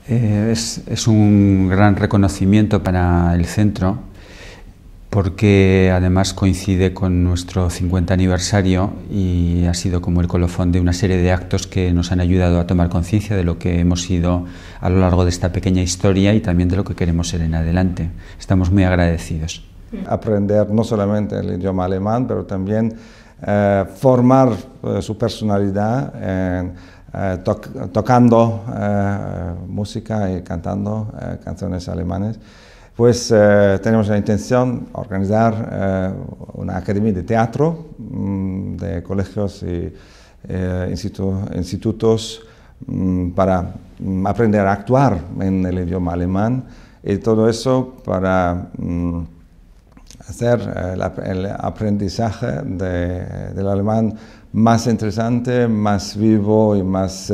Es un gran reconocimiento para el centro porque además coincide con nuestro 50 aniversario y ha sido como el colofón de una serie de actos que nos han ayudado a tomar conciencia de lo que hemos sido a lo largo de esta pequeña historia y también de lo que queremos ser en adelante. Estamos muy agradecidos. Aprender no solamente el idioma alemán, pero también formar su personalidad tocando música y cantando canciones alemanes. Pues tenemos la intención de organizar una academia de teatro de colegios y institutos para aprender a actuar en el idioma alemán y todo eso para hacer el aprendizaje del alemán más interesante, más vivo y más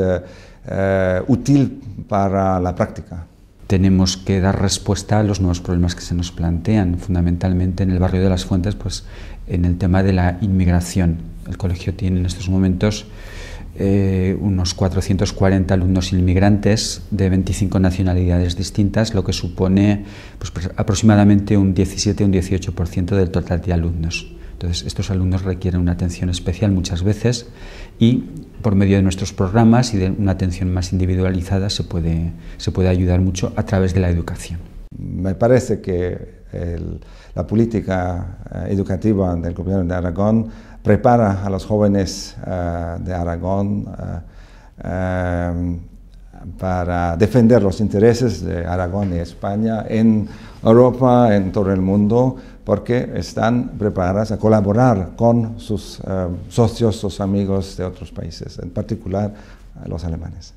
útil para la práctica. Tenemos que dar respuesta a los nuevos problemas que se nos plantean, fundamentalmente en el barrio de Las Fuentes, pues en el tema de la inmigración. El colegio tiene en estos momentos unos 440 alumnos inmigrantes de 25 nacionalidades distintas, lo que supone pues, aproximadamente un 17 o un 18% del total de alumnos. Entonces, estos alumnos requieren una atención especial muchas veces y por medio de nuestros programas y de una atención más individualizada se puede ayudar mucho a través de la educación. Me parece que la política educativa del Gobierno de Aragón prepara a los jóvenes de Aragón para defender los intereses de Aragón y España en Europa, en todo el mundo, porque están preparadas a colaborar con sus socios, sus amigos de otros países, en particular los alemanes.